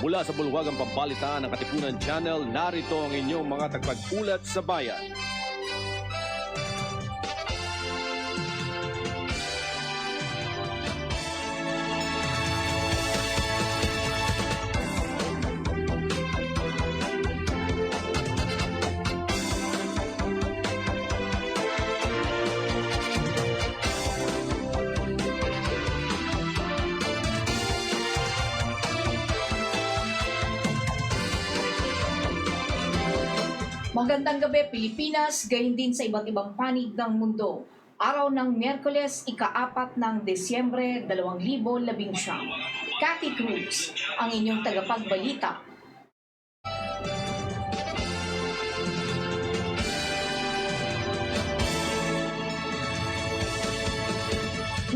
Mula sa bulwagang pambalitaan ng Katipunan Channel, narito ang inyong mga tagapag-ulat sa bayan. Magandang gabi Pilipinas, gayon din sa iba't ibang panig ng mundo. Araw ng Miyerkules, ika-4 ng Desyembre 2019. Cathy Cruz, ang inyong tagapagbalita.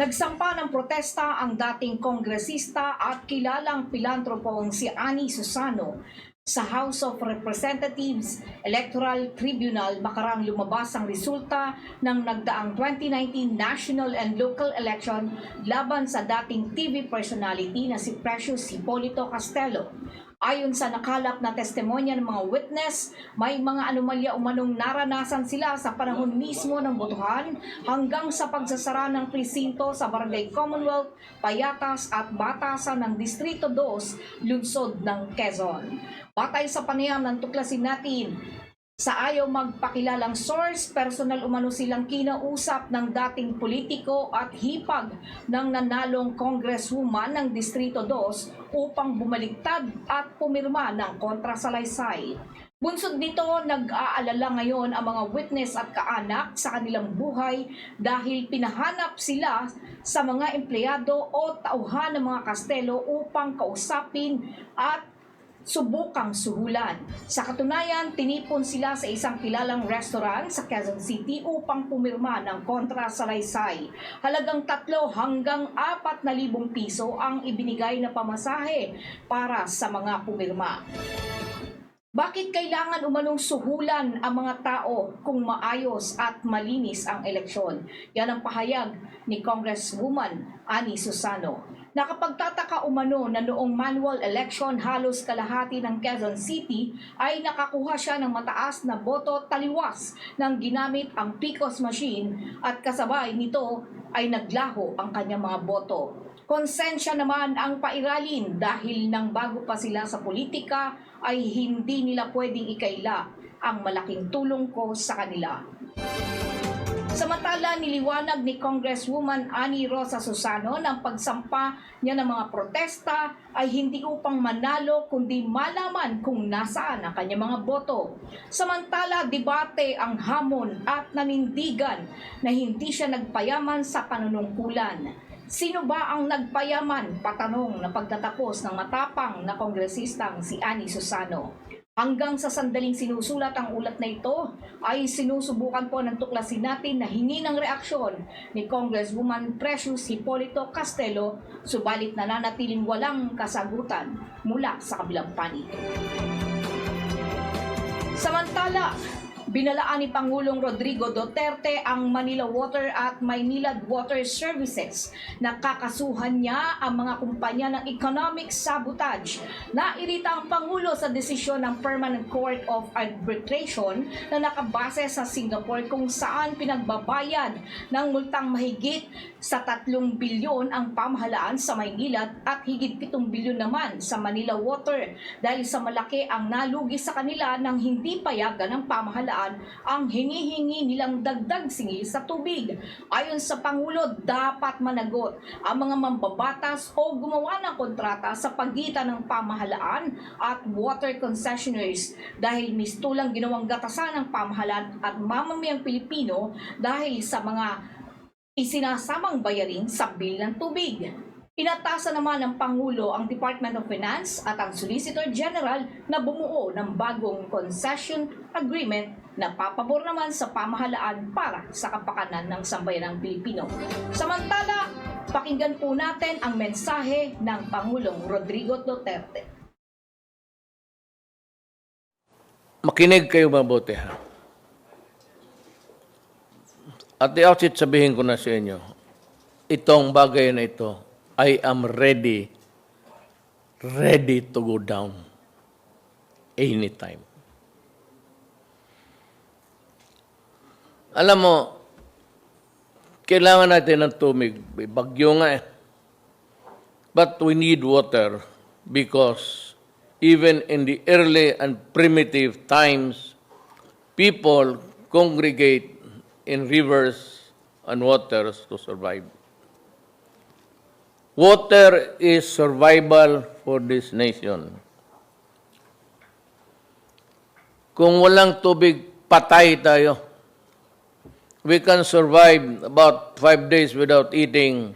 Nagsampa ng protesta ang dating kongresista at kilalang pilantropong si Annie Susano sa House of Representatives Electoral Tribunal makarang lumabas ang resulta ng nagdaang 2019 national and local election laban sa dating TV personality na si Precious Hipolito Castelo. Ayon sa nakalap na testimonya ng mga witness, may mga anomalya umanong naranasan sila sa panahon mismo ng botohan hanggang sa pagsasara ng presinto sa Barangay Commonwealth, Payatas at Batasan ng Distrito 2, Lungsod ng Quezon. Batay sa panayam ng tuklasin natin, sa ayaw magpakilalang source, personal umano silang kinausap ng dating politiko at hipag ng nanalong congresswoman ng Distrito 2 upang bumaliktad at pumirma ng kontrasalaysay. Bunsod nito, nag-aalala ngayon ang mga witness at kaanak sa kanilang buhay dahil pinahanap sila sa mga empleyado o tauhan ng mga Castelo upang kausapin at subukang suhulan. Sa katunayan, tinipon sila sa isang kilalang restaurant sa Quezon City upang pumirma ng kontrasalaysay. Halagang 3 hanggang 4,000 piso ang ibinigay na pamasahe para sa mga pumirma. Bakit kailangan umanong suhulan ang mga tao kung maayos at malinis ang eleksyon? Yan ang pahayag ni Congresswoman Annie Susano. Nakapagtataka umano na noong manual election halos kalahati ng Quezon City ay nakakuha siya ng mataas na boto taliwas nang ginamit ang PCOS machine at kasabay nito ay naglaho ang kanyang mga boto. Konsensya naman ang pairalin dahil nang bago pa sila sa politika ay hindi nila pwedeng ikaila ang malaking tulong ko sa kanila. Samantala, niliwanag ni Congresswoman Annie Rosa Susano na ang pagsampa niya ng mga protesta ay hindi upang manalo kundi malaman kung nasaan ang kanyang mga boto. Samantala, debate ang hamon at nanindigan na hindi siya nagpayaman sa panunungkulan. Sino ba ang nagpayaman? Patanong na pagtatapos ng matapang na kongresistang si Annie Susano. Hanggang sa sandaling sinusulat ang ulat na ito, ay sinusubukan po ng tuklasin natin na hingi ng reaksyon ni Congresswoman Precious Hipolito Castelo, subalit nananatiling walang kasagutan mula sa kabilang panig. Samantala, binalaan ni Pangulong Rodrigo Duterte ang Manila Water at Maynilad Water Services na kakasuhan niya ang mga kumpanya ng economic sabotage. Nairita ang Pangulo sa desisyon ng Permanent Court of Arbitration na nakabase sa Singapore kung saan pinagbabayad ng multang mahigit sa 3 bilyon ang pamahalaan sa Maynilad at higit 7 bilyon naman sa Manila Water dahil sa malaki ang nalugi sa kanila nang hindi payagan ng pamahalaan ang hinihingi nilang dagdag singil sa tubig. Ayon sa Pangulo, dapat managot ang mga mambabatas o gumawa ng kontrata sa pagitan ng pamahalaan at water concessionaires dahil mistulang ginawang gatasan ng pamahalaan at mamamayang Pilipino dahil sa mga isinasamang bayarin sa bil ng tubig. Inatasan naman ng Pangulo ang Department of Finance at ang Solicitor General na bumuo ng bagong concession agreement na papabor naman sa pamahalaan para sa kapakanan ng sambayanang Pilipino. Samantala, pakinggan po natin ang mensahe ng Pangulong Rodrigo Duterte. Makinig kayo mabuti ha. At the outset sabihin ko na sa inyo, itong bagay na ito, I am ready ready to go down anytime. Alam mo, kailangan natin ng tubig. May bagyo nga eh. But we need water because even in the early and primitive times, people congregate in rivers and waters to survive. Water is survival for this nation. Kung walang tubig, patay tayo. We can survive about 5 days without eating,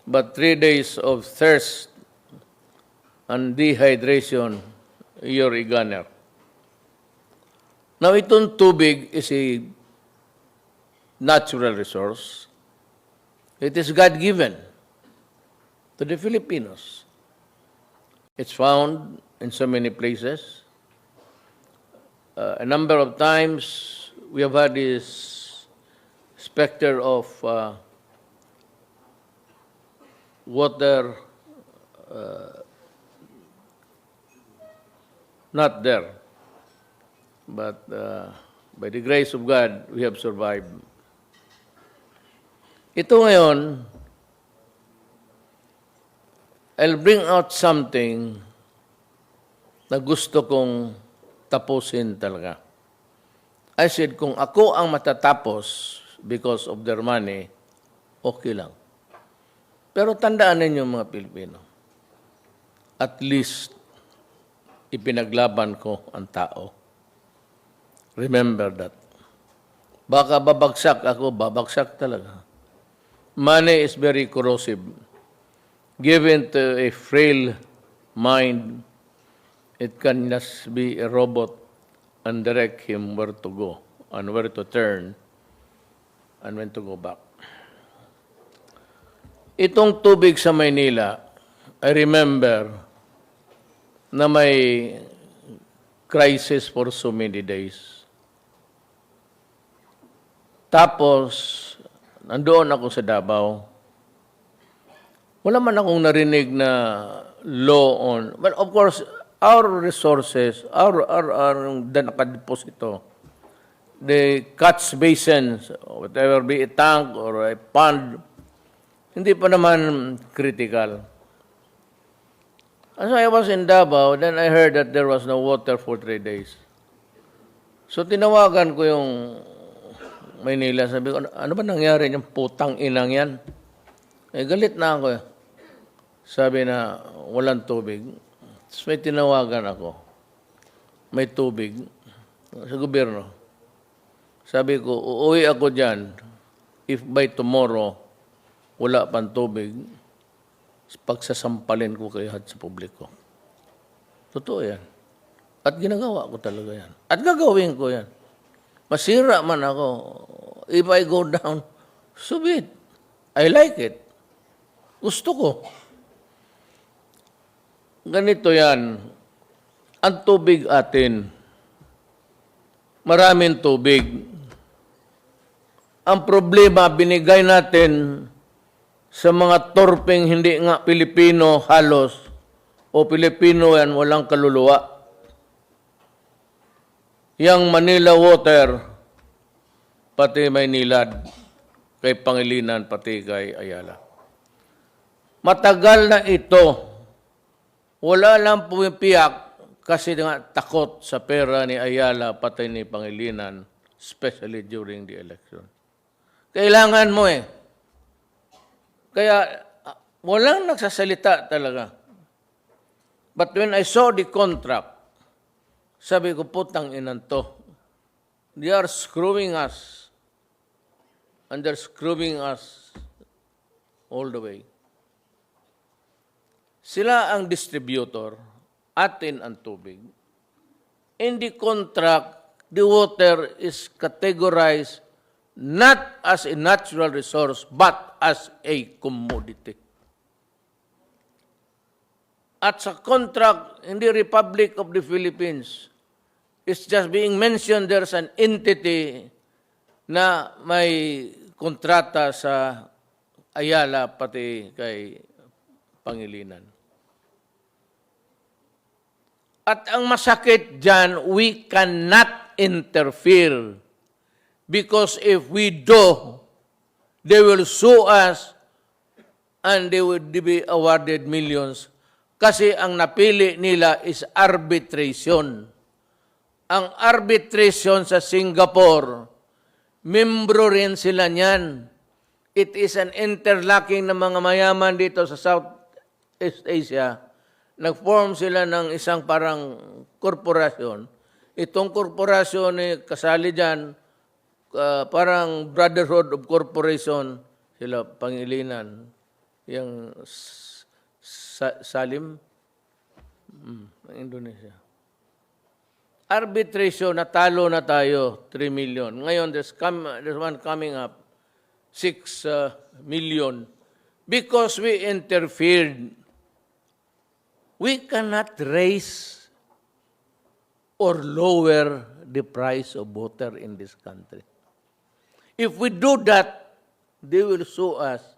but 3 days of thirst and dehydration, you're a goner. Now, itong tubig is a natural resource. It is God-given to the Filipinos. It's found in so many places. A number of times, we have had this specter of water not there. But by the grace of God, we have survived. Ito ngayon, I'll bring out something na gusto kong tapusin talaga. I said, kung ako ang matatapos because of their money, okay lang. Pero tandaan ninyo mga Pilipino, at least ipinaglaban ko ang tao. Remember that. Baka babagsak ako, babagsak talaga. Money is very corrosive. Given to a frail mind, it can just be a robot and direct him where to go and where to turn and when to go back. Itong tubig sa Maynila, I remember na may crisis for so many days. Tapos, nandoon ako sa Davao. Wala man akong narinig na law on, but of course, our resources, our nakadiposito, the catch basins, whatever be a tank or a pond, hindi pa naman critical. As I was in Davao, then I heard that there was no water for 3 days. So tinawagan ko yung Maynila, sabi ko, ano ba nangyari yung putang inang yan? Eh, galit na ako. Sabi na, walang tubig. So may tinawagan ako. May tubig sa gobyerno. Sabi ko, uuwi ako dyan if by tomorrow wala pang tubig, pagsasampalin ko kayo sa publiko. Totoo yan. At ginagawa ko talaga yan. At gagawin ko yan. Masira man ako. If I go down, so be it. I like it. Gusto ko. Ganito yan. Ang tubig atin, maraming tubig. Ang problema, binigay natin sa mga torpeng hindi nga Pilipino halos o Pilipino yan, walang kaluluwa. Yang Manila water, pati Maynilad, kay Pangilinan, pati kay Ayala. Matagal na ito. Wala lang pumipiyak kasi nga takot sa pera ni Ayala, pati ni Pangilinan, especially during the election. Kailangan mo eh. Kaya walang nagsasalita talaga. But when I saw the contract, sabi ko, putang inan to. They are screwing us. And they're screwing us all the way. Sila ang distributor, atin ang tubig. In the contract, the water is categorized not as a natural resource, but as a commodity. At sa contract in the Republic of the Philippines, it's just being mentioned there's an entity na may kontrata sa Ayala pati kay Pangilinan. At ang masakit dyan, we cannot interfere. Because if we do, they will sue us and they will be awarded millions. Kasi ang napili nila is arbitration. Ang arbitration sa Singapore, membro rin sila niyan. It is an interlocking ng mga mayaman dito sa Southeast Asia. Nag-form sila ng isang parang korporasyon. Itong korporasyon kasali dyan, parang Brotherhood of Corporation, sila Pangilinan. Yung Salim, ng Indonesia. Arbitration, natalo na tayo, 3 million. Ngayon, there's one coming up, 6 million. Because we interfered. We cannot raise or lower the price of water in this country. If we do that, they will sue us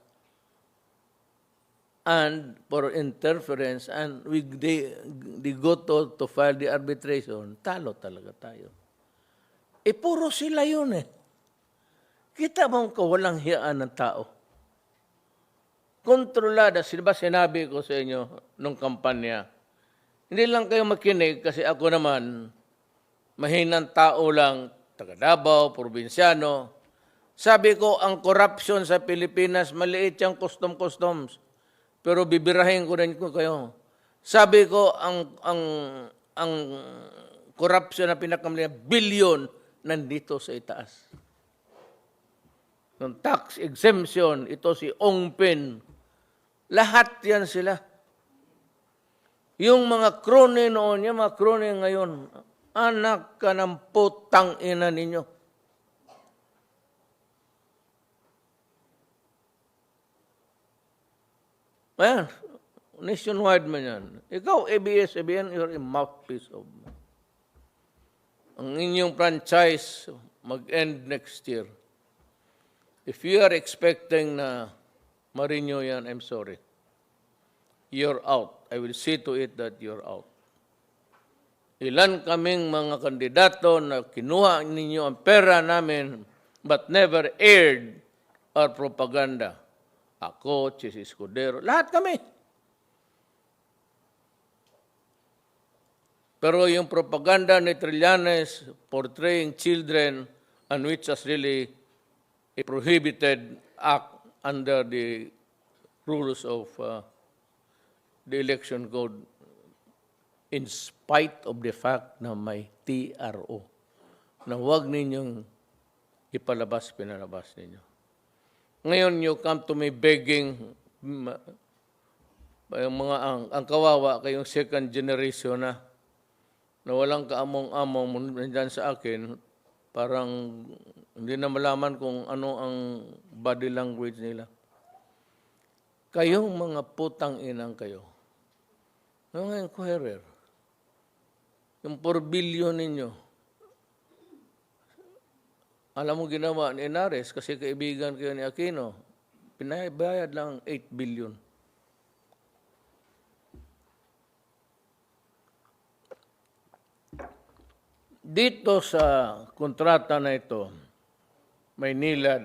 and for interference, and they go to file the arbitration, talo talaga tayo. Puro sila yun eh. Kita mong kawalang hiyaan ng tao. Kontrolada, ba sinabi ko sa inyo nung kampanya, hindi lang kayo makinig kasi ako naman, mahinang tao lang, taga Davao, probinsyano. Sabi ko, ang corruption sa Pilipinas, maliit yung customs. Pero bibirahin ko rin ko kayo. Sabi ko, ang corruption na pinakamaliit, bilyon, nandito sa itaas. Yung tax exemption, ito si Ong Pin, lahat yan sila. Yung mga krone noon, yung mga krone ngayon, anak ka ng putang ina ninyo. Ayan, nationwide man yan. Ikaw, ABS-CBN, you're a mouthpiece of me. Ang inyong franchise mag-end next year. If you are expecting na ma-renew yan, I'm sorry. You're out. I will see to it that you're out. Ilan kaming mga kandidato na kinuha ninyo ang pera namin but never aired our propaganda. Ako, Chis Escudero, lahat kami. Pero yung propaganda ni Trillanes portraying children and which was really a prohibited act under the rules of the election code in spite of the fact na may TRO na huwag ninyong pinalabas ninyo. Ngayon, you come to me begging, ang kawawa kayong second generation na walang kaamong-among nandyan sa akin, parang hindi na malaman kung ano ang body language nila. Kayong mga putang inang kayo, mga inquirer, yung 4 billion ninyo, alam mo ginawa ni Inares kasi kaibigan kayo ni Aquino, pinabayad lang 8 billion. Dito sa kontrata na ito, Maynila,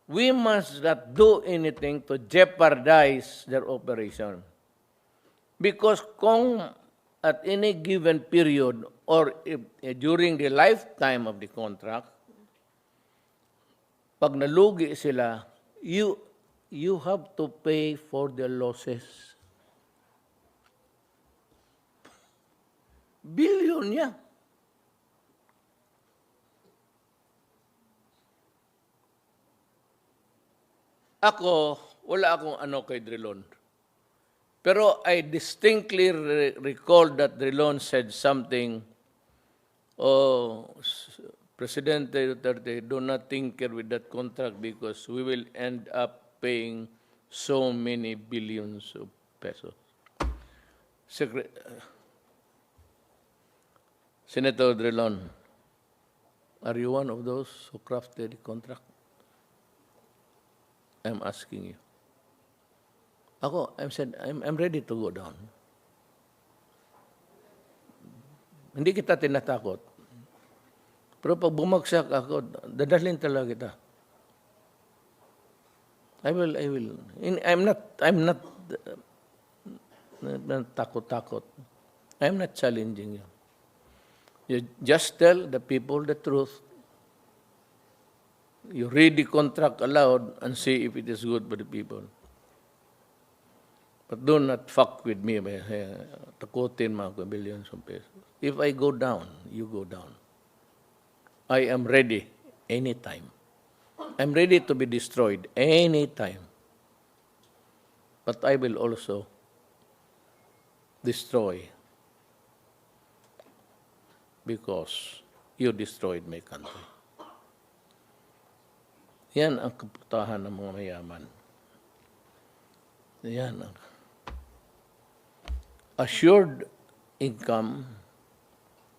we must not do anything to jeopardize their operation. Because kung at any given period or during the lifetime of the contract, pag nalugi sila, you have to pay for the losses. Billion niya. Ako, wala akong ano kay Drilon. Pero I distinctly recall that Drilon said something, Presidente Duterte, do not tinker with that contract because we will end up paying so many billions of pesos. Senator Drilon, are you one of those who crafted the contract? I'm asking you. I'm ready to go down. Hindi kita tinatakot. Pero pag bumagsak ako, dadalhin talaga kita. I will. I'm not takot-takot. I'm not challenging you. You just tell the people the truth. You read the contract aloud and see if it is good for the people. But do not fuck with me by takutin mo ako billions of pesos. If I go down, you go down. I am ready anytime. I'm ready to be destroyed anytime. But I will also destroy because you destroyed my country. Yan ang kaputahan ng mga mayaman. Yan ang assured income,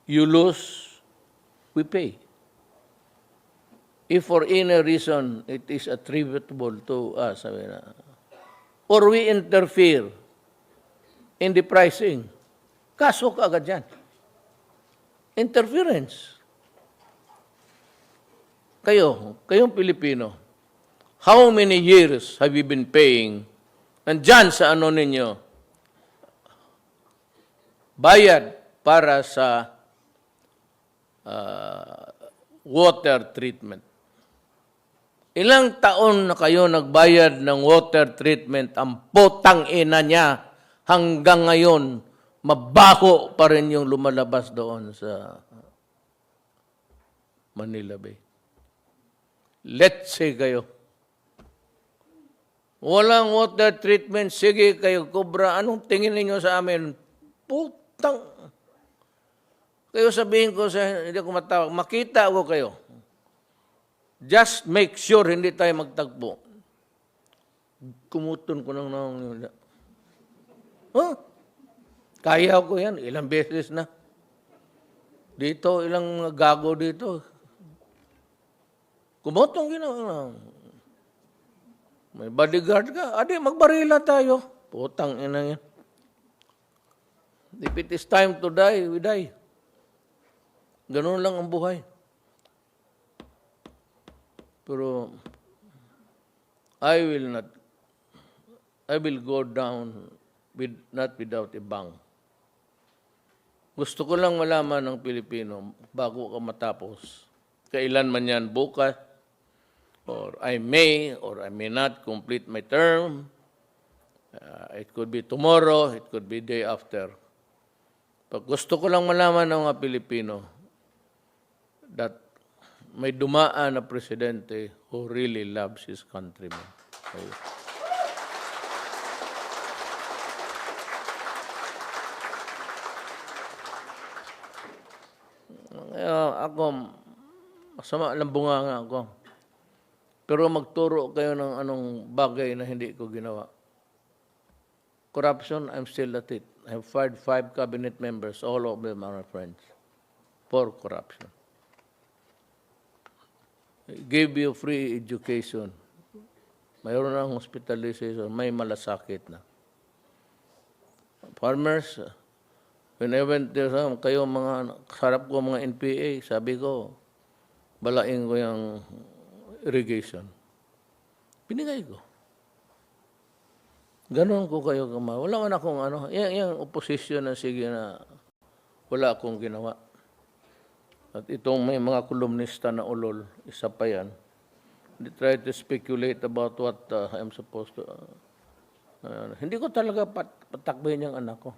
you lose, we pay. If for any reason it is attributable to us, or we interfere in the pricing, kaso ka agad yan. Interference. Kayong Pilipino, how many years have you been paying? Nandyan sa ano ninyo, bayad para sa water treatment. Ilang taon na kayo nagbayad ng water treatment, ang putang ina niya hanggang ngayon, mabaho pa rin yung lumalabas doon sa Manila Bay. Let's say kayo, walang water treatment, sige kayo, Cobra, anong tingin ninyo sa amin? Putang. Kayo sabihin ko sa, hindi ko matawag, makita ko kayo. Just make sure hindi tayo magtagpo. Kumuton ko ng yun. Huh? Kaya ko yan, ilang beses na. Dito, ilang gago dito. Kumutong ginawa. May bodyguard ka, adi, magbarila tayo. Putang ina yan. If it is time to die, we die. Ganun lang ang buhay. Pero I will go down not without a bang. Gusto ko lang malaman ng Pilipino bago ka matapos. Kailan man yan, bukas, or I may not complete my term. It could be tomorrow, it could be day after. Pag gusto ko lang malaman ng mga Pilipino that may dumaan na presidente who really loves his countrymen. Okay. Ako, masama lang bunganga ako. Pero magturo kayo ng anong bagay na hindi ko ginawa. Corruption, I'm still at it. I have fired 5 cabinet members, all of them are my friends, for corruption. Give you free education. Mayroon ng hospitalization, may malasakit na. Farmers, when I went there, kayo mga, sarap ko mga NPA, sabi ko, balain ko yung irrigation. Binigay ko. Ganon ko kayo kama. Wala man akong yung opposition na sige na wala akong ginawa. At itong may mga kolumnista na ulol, isa pa yan. They try to speculate about what I'm supposed to. Hindi ko talaga patakbahin yung anak ko.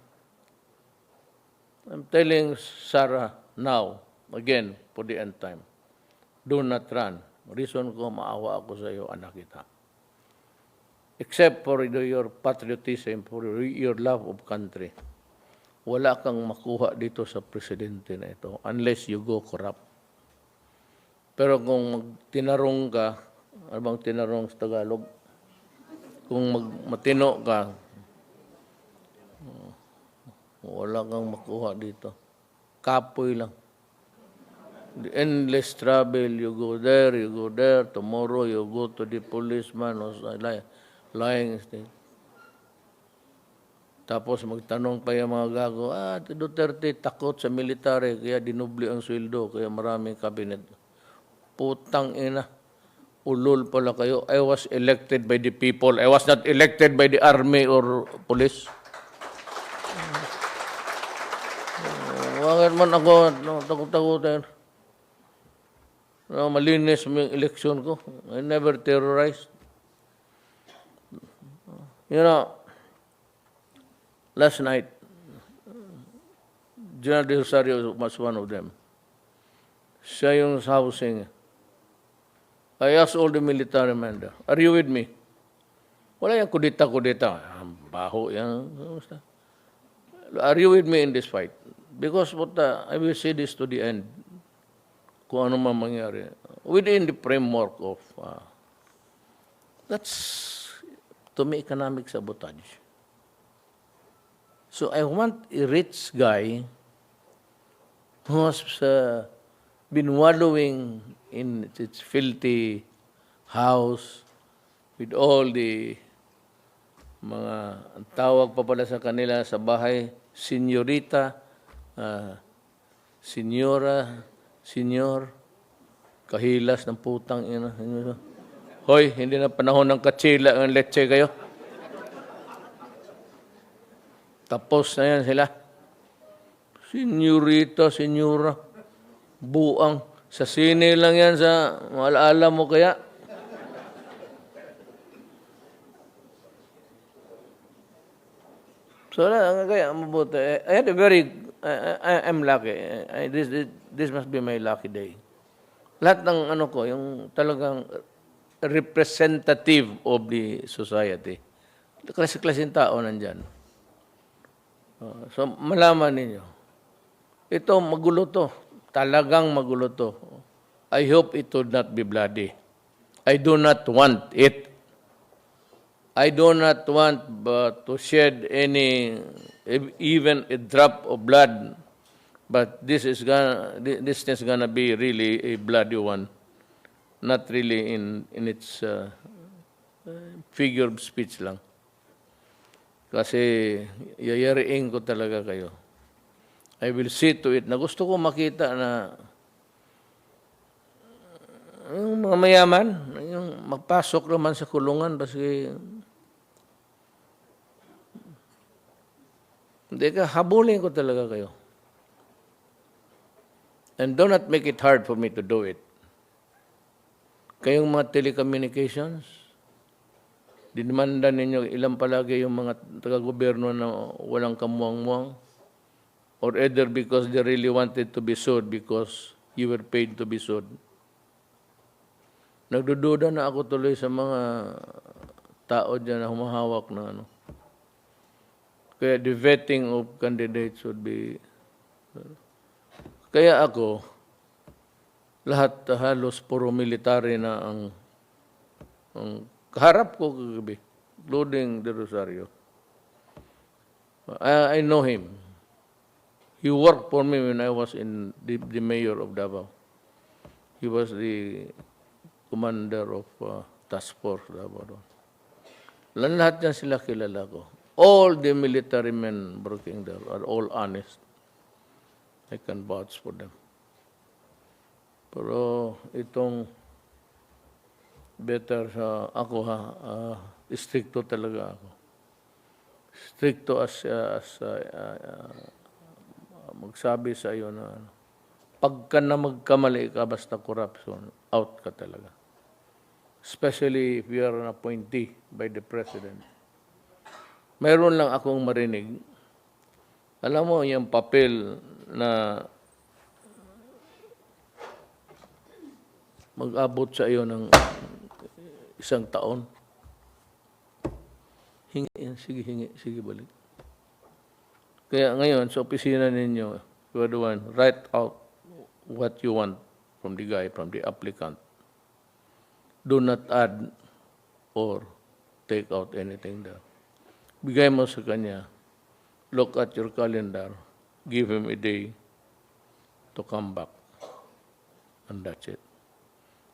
I'm telling Sarah now, again, for the end time, do not run. Reason ko, maawa ako sa iyo, anak kita. Except for your patriotism, for your love of country. Wala kang makuha dito sa presidente na ito unless you go corrupt. Pero kung tinarong ka, ano bang tinarong sa Tagalog? Kung matino ka, wala kang makuha dito. Kapoy lang. The endless travel, you go there, tomorrow you go to the policeman or lying state. Tapos magtanong pa yung mga gago, Duterte takot sa military, kaya dinubli ang sweldo, kaya maraming cabinet. Putang ina, ulol pala kayo. I was elected by the people. I was not elected by the army or police. Bakit man ako takot-takutin? Malinis mo yung eleksyon ko. I never terrorized. You know, last night, General De Rosario was one of them. Siya yung housing. I asked all the military men there, are you with me? Wala yung kudita-kudita. Baho yan. Are you with me in this fight? Because I will say this to the end. Kung ano man mangyari. Within the framework of, that's, to me, economic sabotage. So I want a rich guy who has been wallowing in its filthy house with all the mga, ang tawag pa pala sa kanila sa bahay, senyorita, senyora, senyor, kahilas ng putang ina. Hoy, hindi na panahon ng katsila ang leche kayo. Tapos na yan sila. Senyorita, senyora, buang. Sa sine lang yan sa alaala mo kaya. So, kaya mabuti. I had a I'm lucky. This must be my lucky day. Lahat ng ano ko, yung talagang representative of the society. Klase-klaseng tao nandyan. So, malaman ninyo. Ito, magulo to. Talagang magulo to. I hope it would not be bloody. I do not want it. I do not want to shed even a drop of blood. But this is gonna be really a bloody one. Not really in its figure of speech lang. Kasi yayariin ko talaga kayo. I will see to it na gusto ko makita na yung mga mayaman, yung magpasok naman sa kulungan kasi hindi ka, habulin ko talaga kayo. And do not make it hard for me to do it. Kayong mga telecommunications, dinimanda ninyo ilang palagi yung mga taga-gobyerno na walang kamuang-muang, or either because they really wanted to be sued because you were paid to be sued. Nagdududa na ako tuloy sa mga tao dyan na humahawak na ano. Kaya the vetting of candidates would be... Kaya ako, lahat halos puro military na ang kaharap ko kagabi, including De Rosario. I know him. He worked for me when I was in the mayor of Davao. He was the commander of task force Davao. Lahat yan sila kilala ko. All the military men working there are all honest. I can vouch for them. Pero itong better sa ako stricto talaga ako. Stricto as magsabi sa iyo na pagka na magkamali ka basta corruption, out ka talaga. Especially if you are an appointee by the President. Mayroon lang akong marinig. Alam mo, yung papel na mag-abot sa iyo ng 1 taon. Hingi yan, sige balik. Kaya ngayon, sa opisina ninyo, you are the one, write out what you want from the guy, from the applicant. Do not add or take out anything there. Bigay mo sa kanya, look at your calendar, give him a day to come back. And that's it.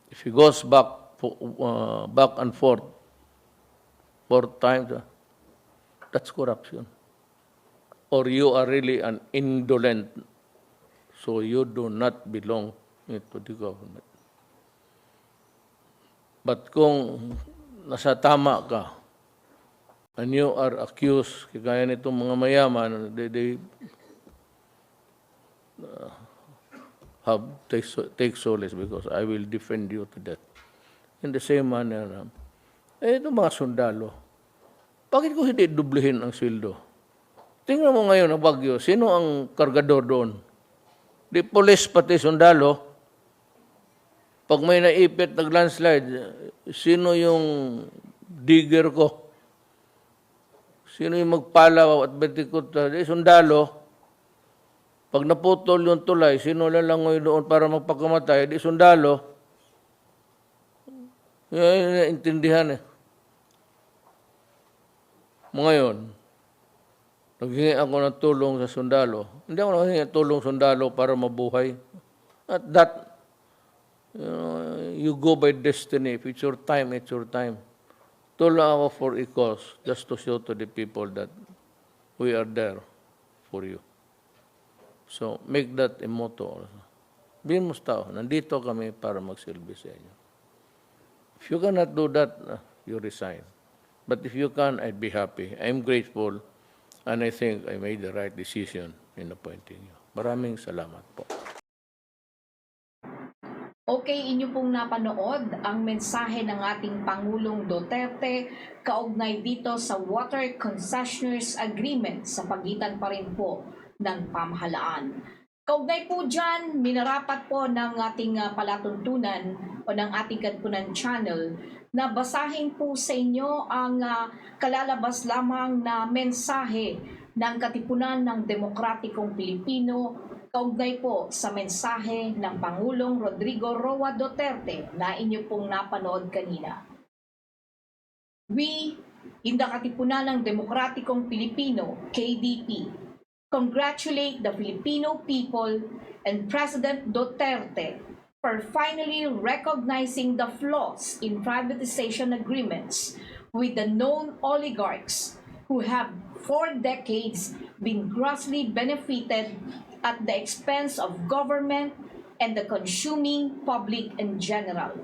If he goes back and forth 4 times, that's corruption. or you are really an indolent, so you do not belong to the government. But kung nasa tama ka, and you are accused, kagaya nitong mga mayaman, they have take solace because I will defend you to death. In the same manner, itong mga sundalo, bakit ko hindi dublehin ang sweldo? Tingnan mo ngayon ang Bagyo, sino ang kargador doon? Di police pati sundalo. Pag may naipit, nag-landslide, sino yung digger ko? Sino yung magpalaw at betikot? Di sundalo. Pag naputol yung tulay, sino lalangoy doon para magpakamatay? Di sundalo. Yan intindihan eh. Ngayon, naghingi ako ng tulong sa sundalo. Hindi ako naghingi ng tulong sa sundalo para mabuhay. At that, you go by destiny. If it's your time, it's your time. Tulong ako for a cause, just to show to the people that we are there for you. So, make that a motto. Bihin mo sa tao, nandito kami para magsilbi sa inyo. If you cannot do that, you resign. But if you can, I'd be happy. I'm grateful, and I think I made the right decision in appointing you. Maraming salamat po. Okay, inyo pong napanood ang mensahe ng ating Pangulong Duterte kaugnay dito sa Water Concessioners Agreement sa pagitan pa rin po ng pamahalaan. Kaugnay po dyan, minarapat po ng ating palatuntunan o ng ating Katipunan channel na basahin po sa inyo ang kalalabas lamang na mensahe ng Katipunan ng Demokratikong Pilipino kaugnay po sa mensahe ng Pangulong Rodrigo Roa Duterte na inyo pong napanood kanina. We, in the Katipunan ng Demokratikong Pilipino, KDP, congratulate the Filipino people and President Duterte for finally recognizing the flaws in privatization agreements with the known oligarchs who have for decades been grossly benefited at the expense of government and the consuming public in general.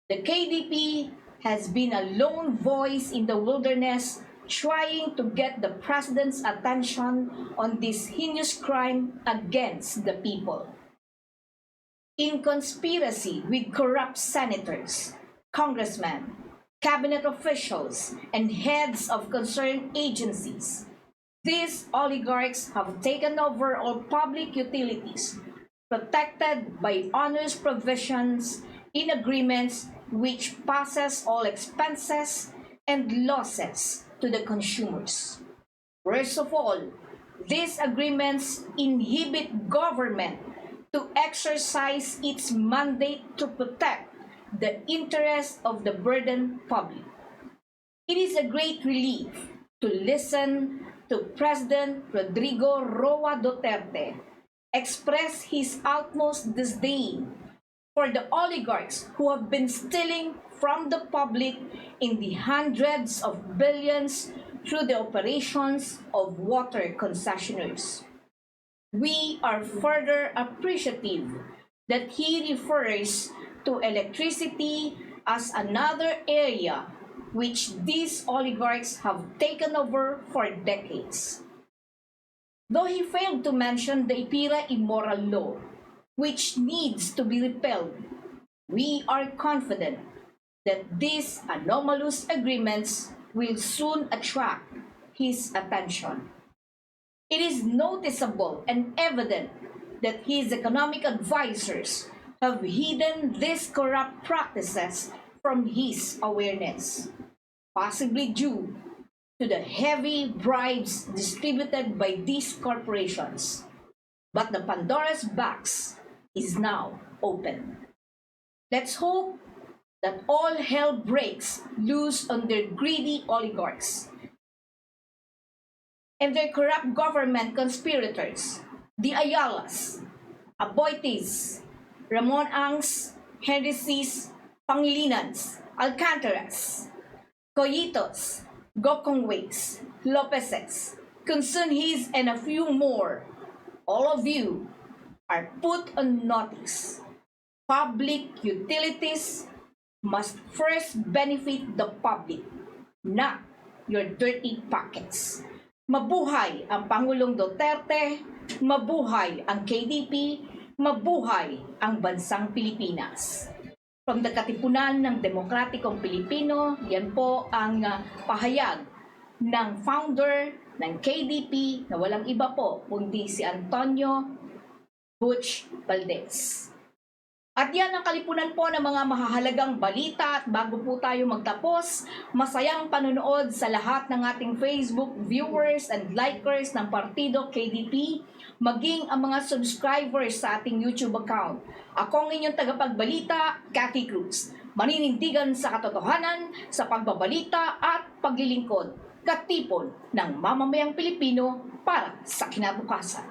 The KDP has been a lone voice in the wilderness trying to get the president's attention on this heinous crime against the people. In conspiracy with corrupt senators, congressmen, cabinet officials, and heads of concerned agencies, these oligarchs have taken over all public utilities protected by onerous provisions in agreements which passes all expenses and losses to the consumers. Worst of all, these agreements inhibit government to exercise its mandate to protect the interests of the burdened public. It is a great relief to listen to President Rodrigo Roa Duterte express his utmost disdain for the oligarchs who have been stealing from the public in the hundreds of billions through the operations of water concessionaires. We are further appreciative that he refers to electricity as another area which these oligarchs have taken over for decades. Though he failed to mention the IPIRA immoral law, which needs to be repealed, we are confident that these anomalous agreements will soon attract his attention. It is noticeable and evident that his economic advisors have hidden these corrupt practices from his awareness, possibly due to the heavy bribes distributed by these corporations. But the Pandora's box is now open. Let's hope that all hell breaks loose on their greedy oligarchs and their corrupt government conspirators, the Ayalas, Aboites, Ramon Angs, Henrices, Pangilinans, Alcantaras, Coyitos, Gokongways, Lopezes, Consunhis, and a few more, all of you are put on notice. Public utilities must first benefit the public, not your dirty pockets. Mabuhay ang Pangulong Duterte, mabuhay ang KDP, mabuhay ang bansang Pilipinas. From the Katipunan ng Demokratikong Pilipino, yan po ang pahayag ng founder ng KDP na walang iba po kundi si Antonio Butch Valdez. At yan ang kalipunan po ng mga mahahalagang balita at bago po tayo magtapos, masayang panonood sa lahat ng ating Facebook viewers and likers ng Partido KDP, maging ang mga subscribers sa ating YouTube account. Ako ang inyong tagapagbalita, Cathy Cruz. Maninindigan sa katotohanan, sa pagbabalita at paglilingkod. Katipon ng mamamayang Pilipino para sa kinabukasan.